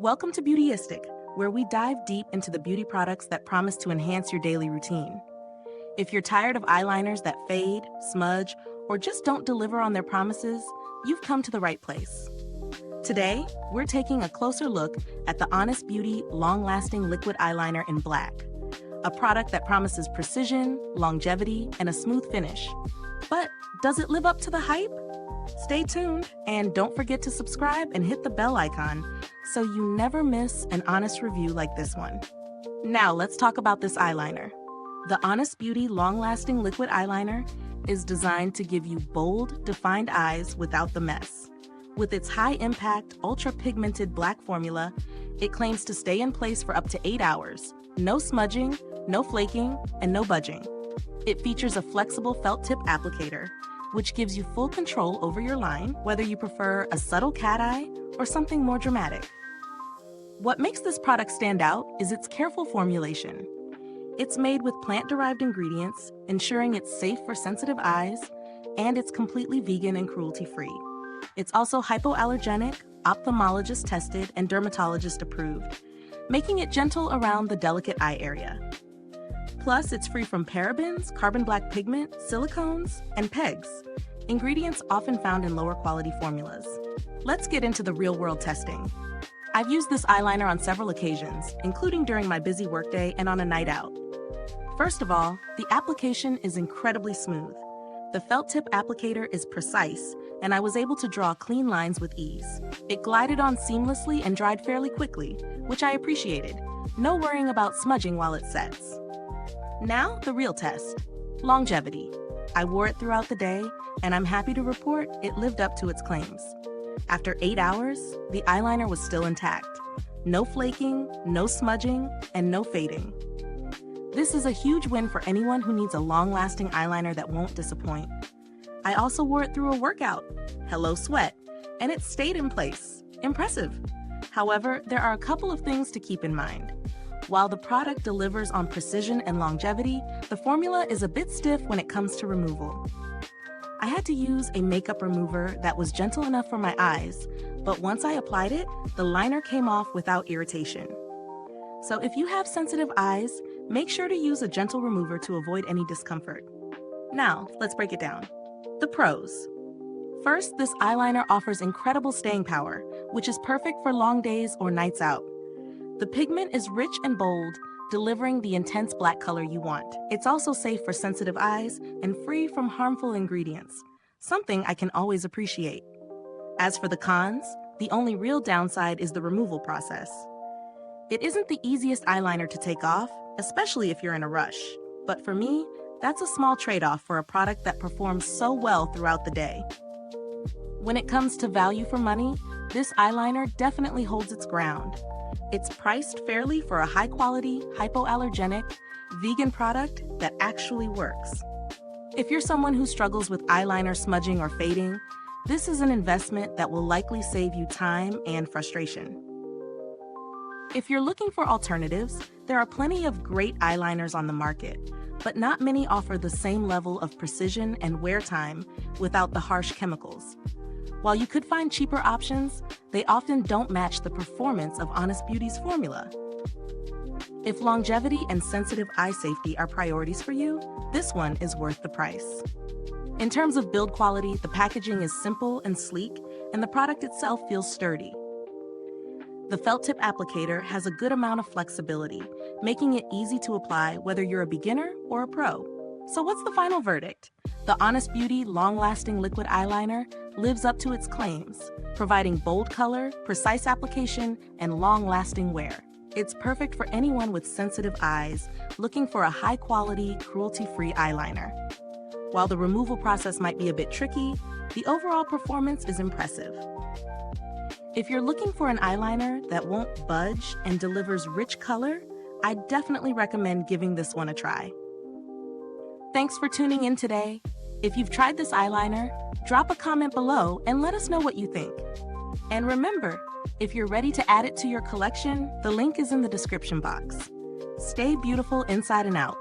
Welcome to Beautyistic, where we dive deep into the beauty products that promise to enhance your daily routine. If you're tired of eyeliners that fade, smudge, or just don't deliver on their promises, you've come to the right place. Today, we're taking a closer look at the Honest Beauty Long-Lasting Liquid Eyeliner in Black, a product that promises precision, longevity, and a smooth finish. But does it live up to the hype? Stay tuned, and don't forget to subscribe and hit the bell icon so you never miss an honest review like this one. Now let's talk about this eyeliner. The Honest Beauty Long-Lasting Liquid Eyeliner is designed to give you bold, defined eyes without the mess. With its high-impact, ultra-pigmented black formula, it claims to stay in place for up to 8 hours. No smudging, no flaking, and no budging. It features a flexible felt tip applicator, which gives you full control over your line, whether you prefer a subtle cat eye or something more dramatic. What makes this product stand out is its careful formulation. It's made with plant-derived ingredients, ensuring it's safe for sensitive eyes, and it's completely vegan and cruelty-free. It's also hypoallergenic, ophthalmologist-tested, and dermatologist-approved, making it gentle around the delicate eye area. Plus, it's free from parabens, carbon black pigment, silicones, and PEGs, ingredients often found in lower quality formulas. Let's get into the real-world testing. I've used this eyeliner on several occasions, including during my busy workday and on a night out. First of all, the application is incredibly smooth. The felt tip applicator is precise, and I was able to draw clean lines with ease. It glided on seamlessly and dried fairly quickly, which I appreciated. No worrying about smudging while it sets. Now, the real test. Longevity. I wore it throughout the day, and I'm happy to report it lived up to its claims. After 8 hours, the eyeliner was still intact. No flaking, no smudging, and no fading. This is a huge win for anyone who needs a long-lasting eyeliner that won't disappoint. I also wore it through a workout. Hello sweat, and it stayed in place. Impressive. However, there are a couple of things to keep in mind. While the product delivers on precision and longevity, the formula is a bit stiff when it comes to removal. I had to use a makeup remover that was gentle enough for my eyes, but once I applied it, the liner came off without irritation. So if you have sensitive eyes, make sure to use a gentle remover to avoid any discomfort. Now, let's break it down. The pros. First, this eyeliner offers incredible staying power, which is perfect for long days or nights out. The pigment is rich and bold, delivering the intense black color you want. It's also safe for sensitive eyes and free from harmful ingredients, something I can always appreciate. As for the cons, the only real downside is the removal process. It isn't the easiest eyeliner to take off, especially if you're in a rush. But for me, that's a small trade-off for a product that performs so well throughout the day. When it comes to value for money, this eyeliner definitely holds its ground. It's priced fairly for a high-quality, hypoallergenic, vegan product that actually works. If you're someone who struggles with eyeliner smudging or fading, this is an investment that will likely save you time and frustration. If you're looking for alternatives, there are plenty of great eyeliners on the market, but not many offer the same level of precision and wear time without the harsh chemicals. While you could find cheaper options, they often don't match the performance of Honest Beauty's formula. If longevity and sensitive eye safety are priorities for you, this one is worth the price. In terms of build quality, the packaging is simple and sleek, and the product itself feels sturdy. The felt tip applicator has a good amount of flexibility, making it easy to apply whether you're a beginner or a pro. So what's the final verdict? The Honest Beauty Long-Lasting Liquid Eyeliner lives up to its claims, providing bold color, precise application, and long-lasting wear. It's perfect for anyone with sensitive eyes looking for a high-quality, cruelty-free eyeliner. While the removal process might be a bit tricky, the overall performance is impressive. If you're looking for an eyeliner that won't budge and delivers rich color, I definitely recommend giving this one a try. Thanks for tuning in today. If you've tried this eyeliner, drop a comment below and let us know what you think. And remember, if you're ready to add it to your collection, the link is in the description box. Stay beautiful inside and out.